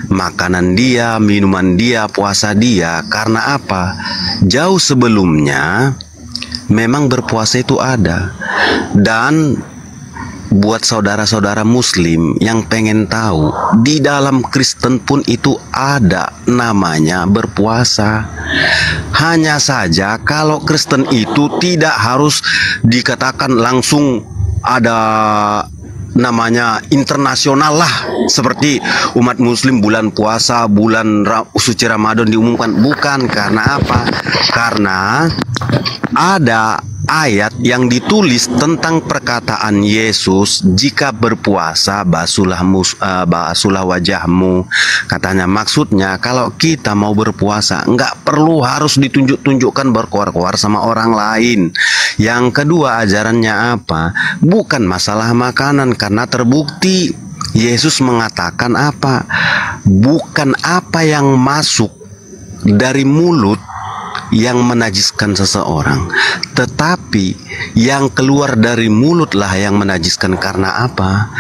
makanan dia, minuman dia, puasa dia. Karena apa? Jauh sebelumnya memang berpuasa itu ada. Dan buat saudara-saudara muslim yang pengen tahu, di dalam Kristen pun itu ada namanya berpuasa. Hanya saja kalau Kristen itu tidak harus dikatakan langsung ada namanya internasional lah, seperti umat muslim bulan puasa, bulan suci Ramadan diumumkan. Bukan. Karena apa? Karena ada ayat yang ditulis tentang perkataan Yesus, jika berpuasa basuhlah wajahmu. Katanya, maksudnya kalau kita mau berpuasa nggak perlu harus ditunjuk-tunjukkan berkoar-koar sama orang lain. Yang kedua, ajarannya apa? Bukan masalah makanan, karena terbukti Yesus mengatakan apa? Bukan apa yang masuk dari mulut yang menajiskan seseorang, tetapi yang keluar dari mulutlah yang menajiskan. Karena apa?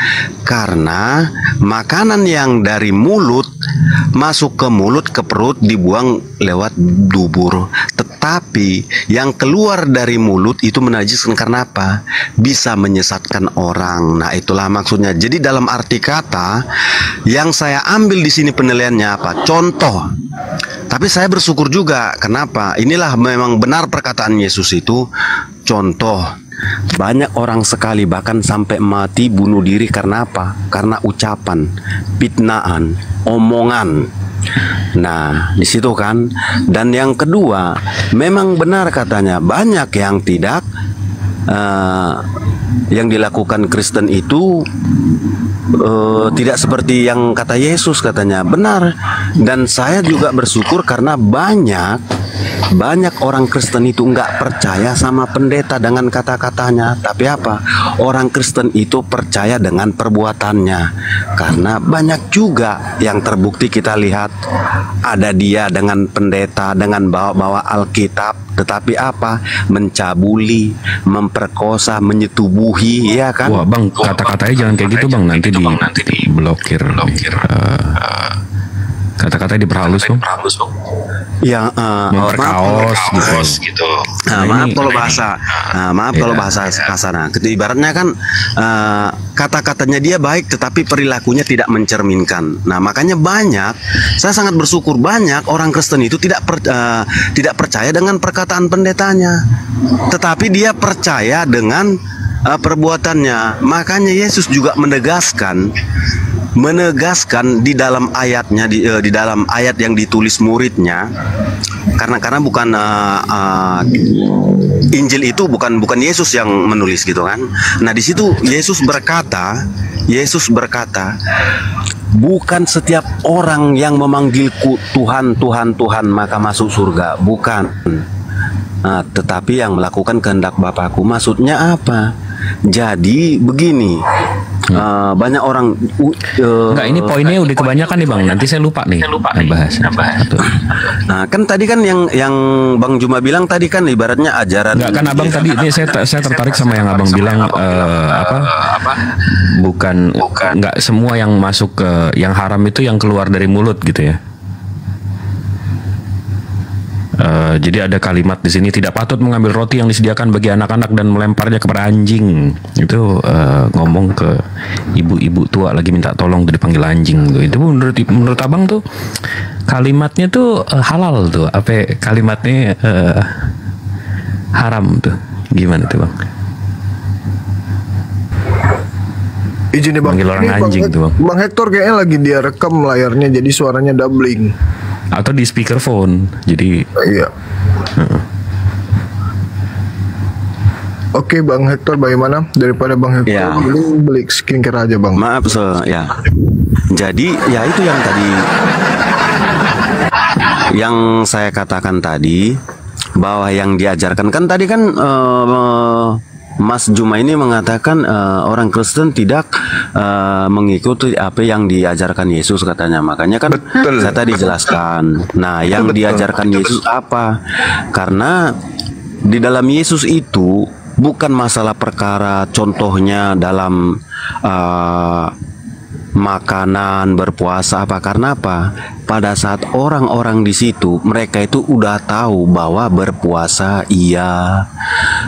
Karena makanan yang dari mulut masuk ke mulut, ke perut, dibuang lewat dubur. Tetapi yang keluar dari mulut itu menajiskan. Karena apa? Bisa menyesatkan orang. Nah, itulah maksudnya. Jadi dalam arti kata yang saya ambil di sini penilaiannya apa? Contoh. Tapi saya bersyukur juga. Kenapa? Inilah memang benar perkataan Yesus itu. Contoh, banyak orang sekali bahkan sampai mati bunuh diri karena apa? Karena ucapan, fitnaan, omongan. Nah, di situ kan. Dan yang kedua, memang benar katanya banyak yang tidak yang dilakukan Kristen itu tidak seperti yang kata Yesus, katanya. Benar. Dan saya juga bersyukur karena banyak orang Kristen itu nggak percaya sama pendeta dengan kata-katanya. Tapi apa? Orang Kristen itu percaya dengan perbuatannya. Karena banyak juga yang terbukti kita lihat, ada dia dengan pendeta dengan bawa-bawa Alkitab, tetapi apa? Mencabuli, memperkosa, menyetubuhi, ya kan? Wah bang, kata-katanya jangan kayak gitu bang, nanti diblokir. Kata-katanya diperhalus bang. Yang memperkaos gitu. Maaf kalau bahasa kasar. Ibaratnya kan kata-katanya dia baik, tetapi perilakunya tidak mencerminkan. Nah, makanya saya sangat bersyukur banyak orang Kristen itu tidak percaya dengan perkataan pendetanya, tetapi dia percaya dengan perbuatannya. Makanya Yesus juga menegaskan di dalam ayatnya, di dalam ayat yang ditulis muridnya, karena bukan Injil itu bukan Yesus yang menulis gitu kan. Nah, di situ Yesus berkata, bukan setiap orang yang memanggilku Tuhan, Tuhan, Tuhan maka masuk surga, bukan. Tetapi yang melakukan kehendak Bapakku. Maksudnya apa? Jadi begini, banyak orang enggak, ini poinnya udah kebanyakan nih bang, nanti saya lupa nih bahas. Nah, kan tadi kan yang Bang Juma bilang tadi kan ibaratnya ajaran. Enggak kan abang tadi, ini saya tertarik sama yang abang bilang bukan enggak semua yang masuk ke yang haram itu yang keluar dari mulut gitu ya. Jadi ada kalimat di sini, tidak patut mengambil roti yang disediakan bagi anak-anak dan melemparnya kepada anjing. Itu ngomong ke ibu-ibu tua lagi minta tolong tuh dipanggil anjing tuh. Itu menurut abang tuh kalimatnya tuh halal tuh, apa kalimatnya haram tuh, gimana tuh bang? Izin bang, panggil orang anjing tuh bang. Bang Hector kayaknya lagi dia rekam layarnya, jadi suaranya doubling. Atau di speakerphone, jadi. Iya. Oke Bang Hector, bagaimana? Daripada Bang Hector ya, beli skincare aja Bang. Maaf ya. Jadi ya itu yang tadi yang saya katakan tadi, bahwa yang diajarkan kan tadi kan Mas Juma ini mengatakan orang Kristen tidak mengikuti apa yang diajarkan Yesus katanya. Makanya kan betul, saya tadi jelaskan. Nah, yang diajarkan Yesus apa? Karena di dalam Yesus itu bukan masalah perkara, contohnya dalam makanan, berpuasa apa? Karena apa? Pada saat orang-orang di situ, mereka itu udah tahu bahwa berpuasa iya.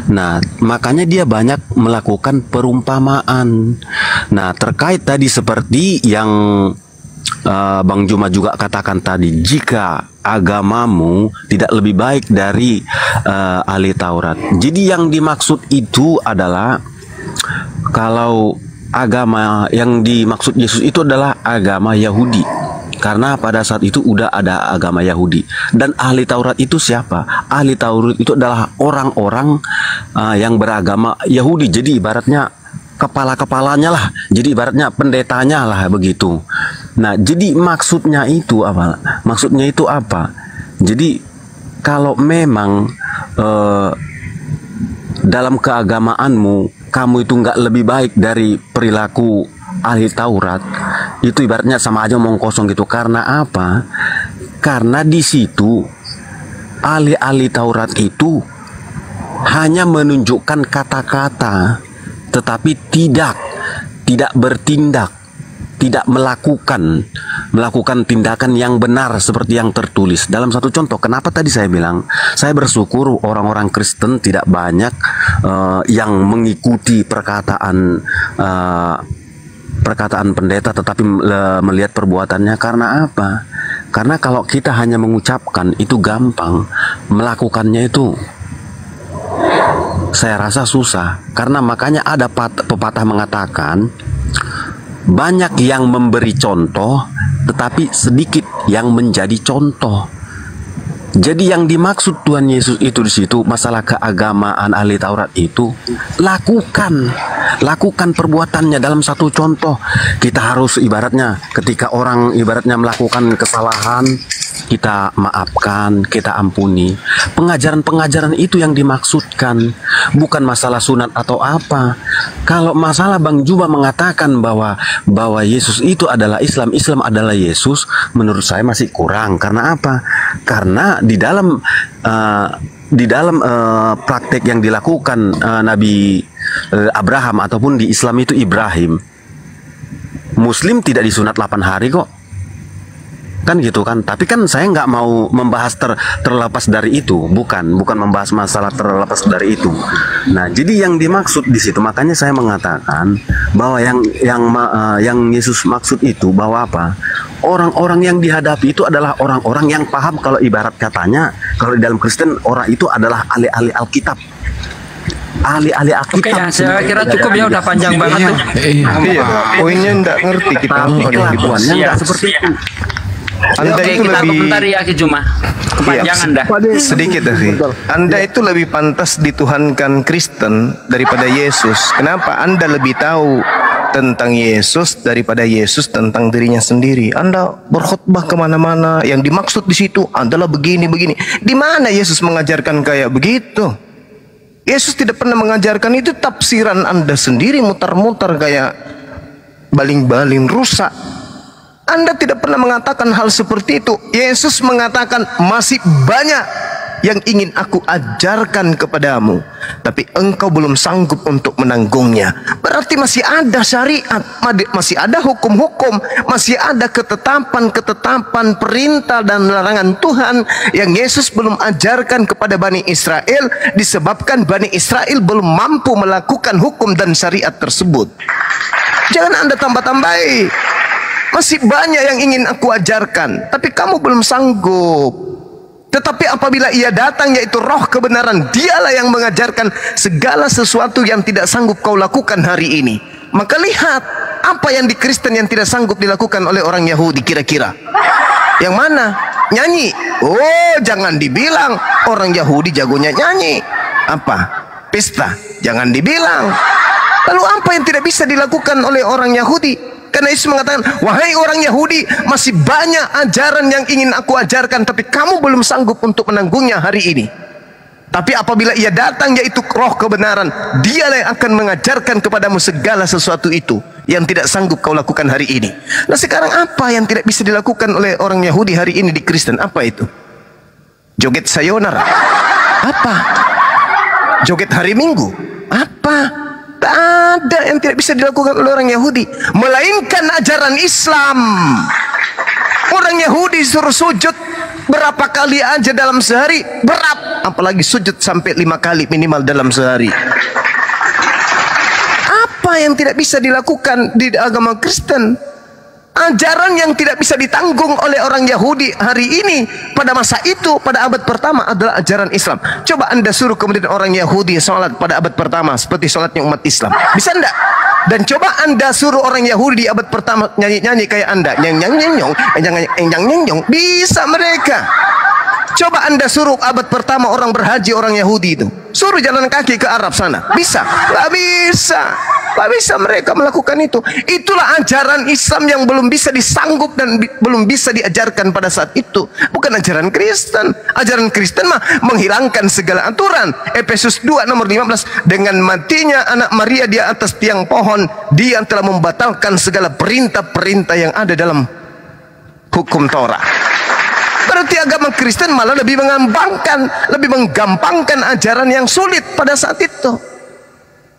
Nah, makanya dia banyak melakukan perumpamaan. Nah, terkait tadi seperti yang Bang Juma juga katakan tadi, jika agamamu tidak lebih baik dari ahli Taurat. Jadi yang dimaksud itu adalah kalau agama yang dimaksud Yesus itu adalah agama Yahudi. Karena pada saat itu udah ada agama Yahudi. Dan ahli Taurat itu siapa? Ahli Taurat itu adalah orang-orang yang beragama Yahudi. Jadi ibaratnya kepala-kepalanya lah. Jadi ibaratnya pendetanya lah begitu. Nah, jadi maksudnya itu apa? Maksudnya itu apa? Jadi kalau memang dalam keagamaanmu kamu itu nggak lebih baik dari perilaku ahli Taurat, itu ibaratnya sama aja omong kosong gitu. Karena apa? Karena di situ ahli-ahli Taurat itu hanya menunjukkan kata-kata, tetapi tidak bertindak, tidak melakukan tindakan yang benar seperti yang tertulis. Dalam satu contoh, kenapa tadi saya bilang saya bersyukur orang-orang Kristen tidak banyak yang mengikuti perkataan pendeta, tetapi melihat perbuatannya. Karena apa? Karena kalau kita hanya mengucapkan itu gampang, melakukannya itu saya rasa susah. Karena makanya ada pepatah mengatakan, banyak yang memberi contoh, tetapi sedikit yang menjadi contoh. Jadi yang dimaksud Tuhan Yesus itu di situ masalah keagamaan ahli Taurat itu lakukan perbuatannya dalam satu contoh. Kita harus ibaratnya ketika orang ibaratnya melakukan kesalahan, kita maafkan, kita ampuni. Pengajaran-pengajaran itu yang dimaksudkan, bukan masalah sunat atau apa. Kalau masalah Bang Juba mengatakan bahwa Yesus itu adalah Islam, Islam adalah Yesus, menurut saya masih kurang. Karena apa? Karena di dalam praktek yang dilakukan Nabi Abraham ataupun di Islam itu Ibrahim, Muslim tidak disunat 8 hari kok. Kan gitu kan. Tapi kan saya nggak mau membahas terlepas dari itu, bukan membahas masalah terlepas dari itu. Nah, jadi yang dimaksud di situ, makanya saya mengatakan bahwa yang Yesus maksud itu bahwa apa? Orang-orang yang dihadapi itu adalah orang-orang yang paham. Kalau ibarat katanya, kalau di dalam Kristen orang itu adalah ahli-ahli Alkitab. Ahli-ahli Alkitab. Oke, ya, saya kira cukup ya, udah panjang banget tuh. Iya, poinnya enggak ngerti kita. Kelakuannya enggak seperti itu. Anda Oke, itu kita lebih komentar ya Ki Juma. Kepanjangan dah. sedikit sih. Anda itu lebih pantas dituhankan Kristen daripada Yesus. Kenapa? Anda lebih tahu tentang Yesus daripada Yesus tentang dirinya sendiri. Anda berkhutbah kemana-mana, yang dimaksud di situ adalah begini. Di mana Yesus mengajarkan kayak begitu? Yesus tidak pernah mengajarkan itu. Tafsiran Anda sendiri mutar-mutar kayak baling-baling rusak. Anda tidak pernah mengatakan hal seperti itu. Yesus mengatakan, masih banyak yang ingin aku ajarkan kepadamu, tapi engkau belum sanggup untuk menanggungnya. Berarti masih ada syariat, masih ada hukum-hukum, masih ada ketetapan-ketetapan, perintah dan larangan Tuhan yang Yesus belum ajarkan kepada Bani Israel, disebabkan Bani Israel belum mampu melakukan hukum dan syariat tersebut. Jangan Anda tambah-tambahi. Masih banyak yang ingin aku ajarkan, tapi kamu belum sanggup. Tetapi apabila ia datang, yaitu roh kebenaran, dialah yang mengajarkan segala sesuatu yang tidak sanggup kau lakukan hari ini. Maka lihat, apa yang di Kristen yang tidak sanggup dilakukan oleh orang Yahudi kira-kira? Yang mana? Nyanyi. Oh, jangan dibilang orang Yahudi jagonya nyanyi. Apa? Pesta. Jangan dibilang. Lalu apa yang tidak bisa dilakukan oleh orang Yahudi? Karena Yesus mengatakan, wahai orang Yahudi, masih banyak ajaran yang ingin aku ajarkan, tapi kamu belum sanggup untuk menanggungnya hari ini. Tapi apabila ia datang, yaitu roh kebenaran, dialah yang akan mengajarkan kepadamu segala sesuatu itu yang tidak sanggup kau lakukan hari ini. Nah, sekarang apa yang tidak bisa dilakukan oleh orang Yahudi hari ini di Kristen? Apa itu? Joget sayonara? Apa? Joget hari Minggu? Apa? ada yang tidak bisa dilakukan oleh orang Yahudi, melainkan ajaran Islam. Orang Yahudi suruh sujud berapa kali aja dalam sehari, berat, apalagi sujud sampai 5 kali minimal dalam sehari. Apa yang tidak bisa dilakukan di agama Kristen? Ajaran yang tidak bisa ditanggung oleh orang Yahudi hari ini, pada masa itu, pada abad pertama adalah ajaran Islam. Coba Anda suruh kemudian orang Yahudi sholat pada abad pertama seperti sholatnya umat Islam, bisa enggak? Dan coba Anda suruh orang Yahudi di abad pertama nyanyi-nyanyi kayak Anda, nyang, bisa mereka. Coba Anda suruh abad pertama orang berhaji, orang Yahudi itu suruh jalan kaki ke Arab sana, bisa? Gak bisa. Gak bisa mereka melakukan itu. Itulah ajaran Islam yang belum bisa disanggup dan belum bisa diajarkan pada saat itu. Bukan ajaran Kristen. Ajaran Kristen mah menghilangkan segala aturan. Efesus 2 nomor 15, dengan matinya anak Maria di atas tiang pohon, dia telah membatalkan segala perintah-perintah yang ada dalam hukum Taurat. Berarti agama Kristen malah lebih menggampangkan ajaran yang sulit pada saat itu.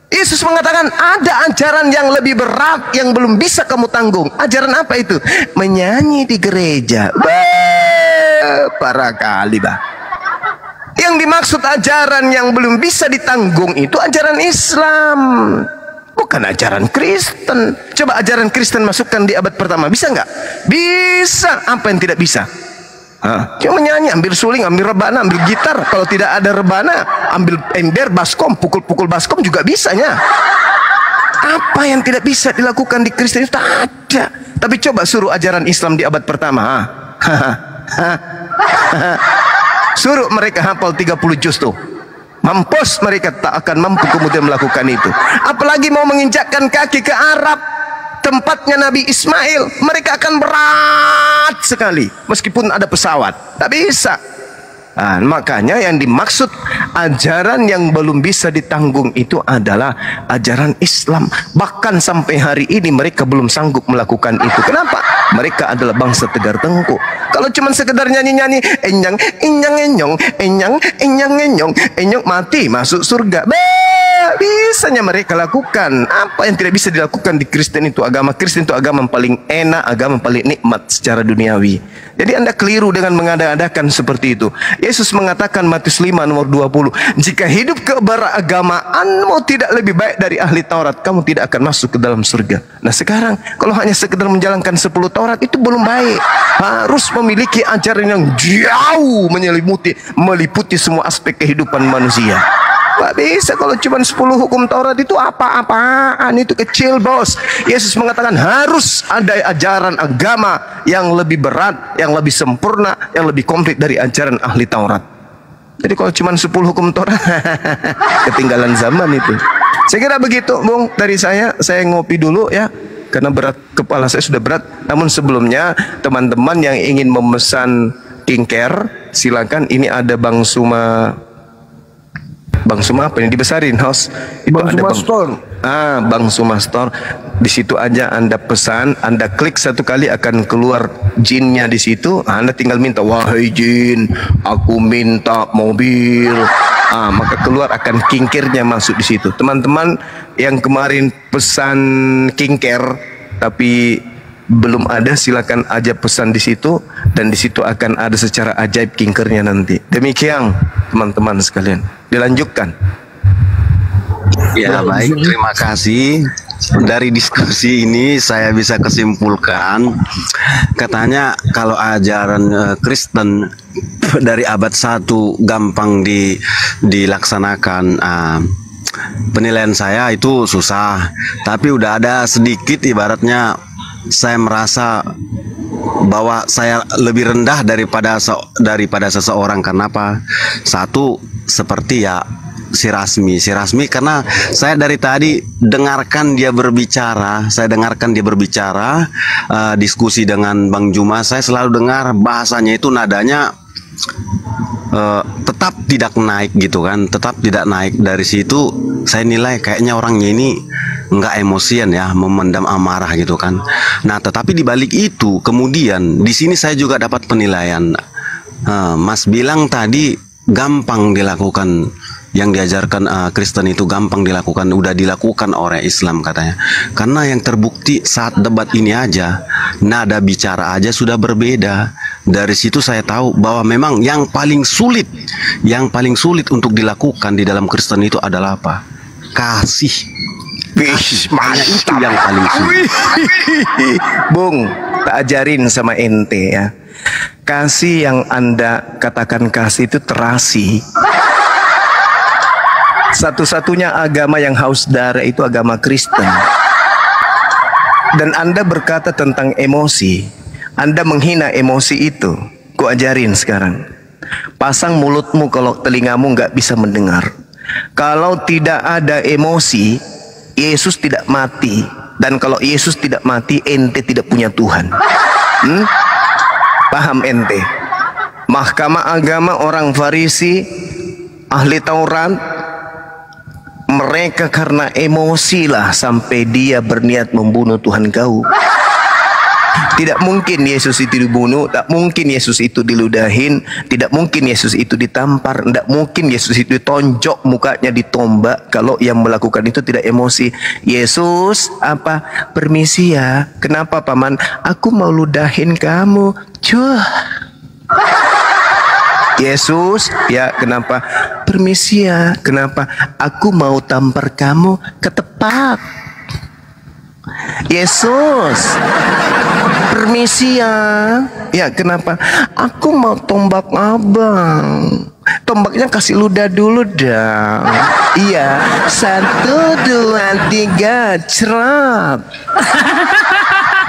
Yesus mengatakan ada ajaran yang lebih berat yang belum bisa kamu tanggung. Ajaran apa itu? Menyanyi di gereja. Para kali bah. Yang dimaksud ajaran yang belum bisa ditanggung itu ajaran Islam, bukan ajaran Kristen. Coba ajaran Kristen masukkan di abad pertama, bisa nggak? Bisa. Apa yang tidak bisa? Cuma menyanyi, ambil suling, ambil rebana, ambil gitar. Kalau tidak ada rebana, ambil ember, baskom, pukul-pukul baskom juga bisanya. Apa yang tidak bisa dilakukan di Kristen itu ada. Tapi coba suruh ajaran Islam di abad pertama, suruh mereka hafal 30 juz tuh, mampus, mereka tak akan mampu kemudian melakukan itu. Apalagi mau menginjakkan kaki ke Arab, tempatnya Nabi Ismail, mereka akan berat sekali meskipun ada pesawat, tak bisa. Makanya yang dimaksud ajaran yang belum bisa ditanggung itu adalah ajaran Islam. Bahkan sampai hari ini mereka belum sanggup melakukan itu. Kenapa? Mereka adalah bangsa tegar tengkuk. Kalau cuma sekedar nyanyi-nyanyi enyong mati masuk surga, bisanya mereka lakukan. Apa yang tidak bisa dilakukan di Kristen itu? Agama Kristen itu agama yang paling enak, agama yang paling nikmat secara duniawi. Jadi Anda keliru dengan mengada-adakan seperti itu. Yesus mengatakan Matius 5 nomor 20, jika hidup keberagamaanmu tidak lebih baik dari ahli Taurat, kamu tidak akan masuk ke dalam surga. Nah sekarang kalau hanya sekedar menjalankan 10 Taurat itu belum baik. Harus memiliki ajaran yang jauh meliputi semua aspek kehidupan manusia. Gak bisa kalau cuma 10 hukum Taurat itu apa-apaan, itu kecil bos. Yesus mengatakan harus ada ajaran agama yang lebih berat, yang lebih sempurna, yang lebih komplit dari ajaran ahli Taurat. Jadi kalau cuma 10 hukum Taurat ketinggalan zaman itu. Saya kira begitu Bung dari saya ngopi dulu ya, karena berat, kepala saya sudah berat. Namun sebelumnya teman-teman yang ingin memesan skincare silakan, ini ada Bang Suma apa ini dibesarin host itu Bang ada Suma Store. Bang Suma Store, di situ aja Anda pesan, Anda klik satu kali akan keluar jinnya di situ. Anda tinggal minta, wahai jin, aku minta mobil. Maka keluar akan kincirnya masuk di situ. Teman-teman yang kemarin pesan kincir tapi belum ada, silakan aja pesan di situ, dan di situ akan ada secara ajaib kinkernya nanti. Demikian teman-teman sekalian, dilanjutkan. Ya baik, terima kasih. Dari diskusi ini saya bisa kesimpulkan, katanya kalau ajaran Kristen dari abad 1 gampang dilaksanakan. Penilaian saya itu susah, tapi udah ada sedikit ibaratnya saya merasa bahwa saya lebih rendah daripada seseorang. Karena apa? Satu, seperti ya si Rasmi karena saya dari tadi dengarkan dia berbicara, diskusi dengan Bang Juma, saya selalu dengar bahasanya itu nadanya tetap tidak naik gitu kan, tetap tidak naik. Dari situ saya nilai kayaknya orangnya ini nggak emosian ya, memendam amarah gitu kan. Nah tetapi di balik itu kemudian di sini saya juga dapat penilaian. Mas bilang tadi gampang dilakukan yang diajarkan Kristen itu gampang dilakukan, udah dilakukan oleh Islam katanya. Karena yang terbukti saat debat ini aja, nada bicara aja sudah berbeda. Dari situ saya tahu bahwa memang yang paling sulit untuk dilakukan di dalam Kristen itu adalah apa? Kasih. Hanya itu yang paling sulit. Bung, tak ajarin sama ente ya. Kasih yang Anda katakan kasih itu terasi. Satu-satunya agama yang haus darah itu agama Kristen. Dan Anda berkata tentang emosi. Anda menghina emosi itu. Ku ajarin sekarang. Pasang mulutmu kalau telingamu nggak bisa mendengar. Kalau tidak ada emosi, Yesus tidak mati. Dan kalau Yesus tidak mati, ente tidak punya Tuhan. Paham ente? Mahkamah agama orang Farisi, ahli Taurat, mereka karena emosilah sampai dia berniat membunuh Tuhan kau. Tidak mungkin Yesus itu dibunuh, tak mungkin Yesus itu diludahin, tidak mungkin Yesus itu ditampar, tidak mungkin Yesus itu ditonjok mukanya ditombak kalau yang melakukan itu tidak emosi. Yesus, apa? Permisi ya. Kenapa paman? Aku mau ludahin kamu. Cuh. Yesus, ya kenapa? Permisi ya. Kenapa? Aku mau tampar kamu ketepak. Yesus, permisi ya. Ya kenapa? Aku mau tombak abang. Tombaknya kasih ludah dulu dong. Iya, 1, 2, 3, cerat.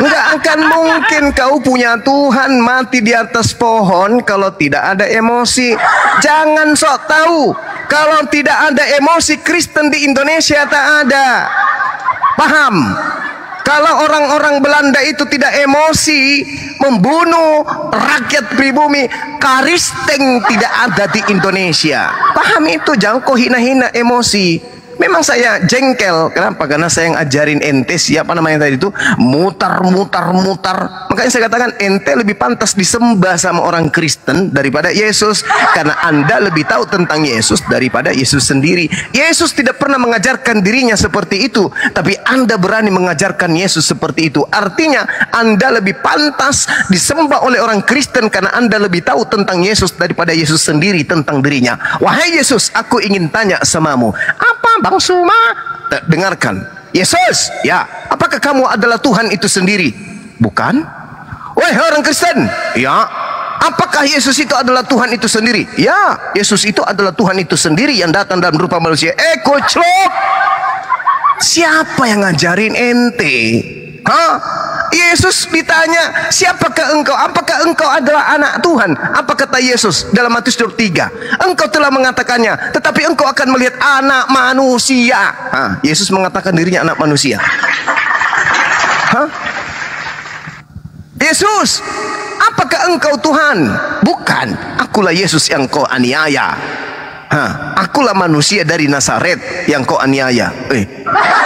Nggak akan mungkin kau punya Tuhan mati di atas pohon kalau tidak ada emosi. Jangan sok tahu. Kalau tidak ada emosi, Kristen di Indonesia tak ada. Paham? Kalau orang-orang Belanda itu tidak emosi, membunuh rakyat pribumi, Karisteng tidak ada di Indonesia. Paham itu? Jangan kau hina-hina emosi. Memang saya jengkel. Kenapa? Karena saya yang ajarin ente siapa namanya tadi itu mutar. Makanya saya katakan ente lebih pantas disembah sama orang Kristen daripada Yesus. Karena Anda lebih tahu tentang Yesus daripada Yesus sendiri. Yesus tidak pernah mengajarkan dirinya seperti itu. Tapi Anda berani mengajarkan Yesus seperti itu. Artinya Anda lebih pantas disembah oleh orang Kristen karena Anda lebih tahu tentang Yesus daripada Yesus sendiri tentang dirinya. Wahai Yesus, aku ingin tanya samamu. Apa Bang Suma? Dengarkan. Yesus, ya, apakah kamu adalah Tuhan itu sendiri? Bukan. Wahai orang Kristen, ya, apakah Yesus itu adalah Tuhan itu sendiri? Ya, Yesus itu adalah Tuhan itu sendiri yang datang dalam rupa manusia. Koclok. Siapa yang ngajarin ente? Hah? Yesus ditanya, siapakah engkau? Apakah engkau adalah anak Tuhan? Apa kata Yesus dalam Matius 23? Engkau telah mengatakannya, tetapi engkau akan melihat anak manusia. Yesus mengatakan dirinya anak manusia. Yesus, apakah engkau Tuhan? Bukan, akulah Yesus yang kau aniaya. Akulah manusia dari Nazaret yang kau aniaya.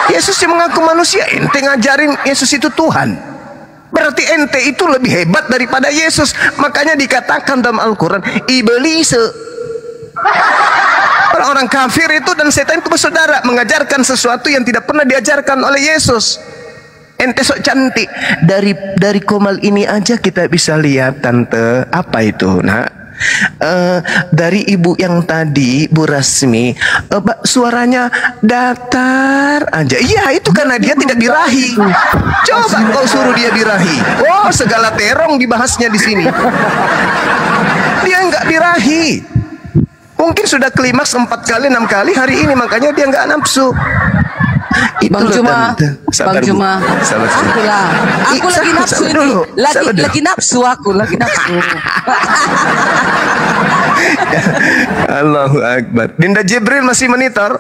Yesus yang mengaku manusia, ente ngajarin Yesus itu Tuhan. Berarti ente itu lebih hebat daripada Yesus. Makanya dikatakan dalam Al-Quran, iblis. Orang-orang kafir itu dan setan itu bersaudara, mengajarkan sesuatu yang tidak pernah diajarkan oleh Yesus. Ente sok cantik. Dari komal ini aja kita bisa lihat tante. Apa itu? Dari ibu yang tadi, Bu Rasmi, suaranya datar aja. Iya, itu karena dia tidak birahi. Coba kau suruh dia birahi. Oh, segala terong dibahasnya di sini. Dia nggak birahi. Mungkin sudah klimaks 4 kali 6 kali hari ini, makanya dia nggak nafsu. Bang Juma, aku lagi nafsu ini, lagi nafsu aku, lagi nafsu. Allahu Akbar. Dinda Jibril masih monitor?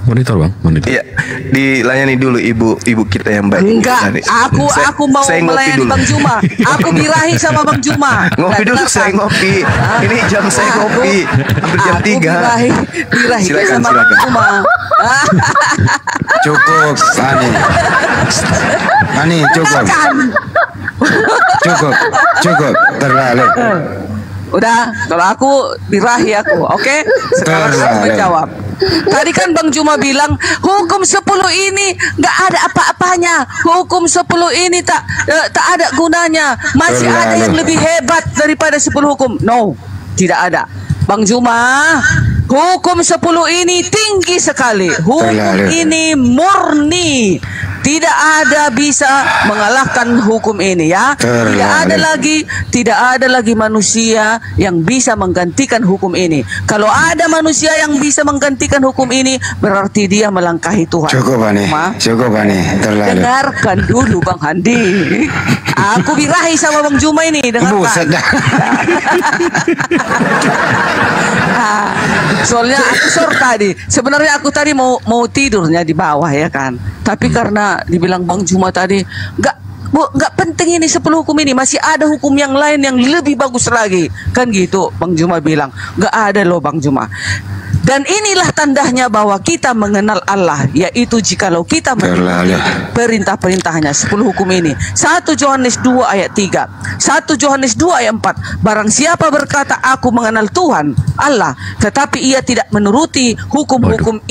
Monitor bang, monitor. Iya, dilayani dulu ibu kita yang baik. Enggak, aku mau melayani Bang Juma. Aku birahi sama Bang Juma. Ngopi dulu, saya ngopi. Ini jam saya ngopi. Hampir jam 3. Birahi silakan, sama Bang Juma. Cukup, Ani, cukup. Cukup, terlalu. Udah, kalau aku birahi aku, oke? Sekarang aku menjawab. Tadi kan Bang Juma bilang hukum 10 ini nggak ada apa-apanya. Hukum 10 ini tak ada gunanya. Masih ada yang lebih hebat daripada 10 hukum. No, tidak ada. Bang Juma, hukum 10 ini tinggi sekali. Hukum ini murni. Tidak ada bisa mengalahkan hukum ini ya. Tidak ada lagi manusia yang bisa menggantikan hukum ini. Kalau ada manusia yang bisa menggantikan hukum ini, berarti dia melangkahi Tuhan. Cukup Ani. Terlalu. Dengarkan dulu Bang Handi. Aku birahi sama Bang Juma ini, dengarkan. Soalnya aku tadi. Sebenarnya aku tadi mau tidurnya di bawah ya kan. Tapi karena dibilang Bang Juma tadi nggak penting ini 10 hukum ini, masih ada hukum yang lain yang lebih bagus lagi kan gitu. Bang Juma bilang nggak ada loh Bang Juma. Dan inilah tandanya bahwa kita mengenal Allah, yaitu jikalau kita mengikuti perintah-perintahnya 10 hukum ini. 1 Yohanes 2 ayat 3, 1 Yohanes 2 ayat 4. Barang siapa berkata aku mengenal Tuhan Allah, tetapi ia tidak menuruti hukum-hukum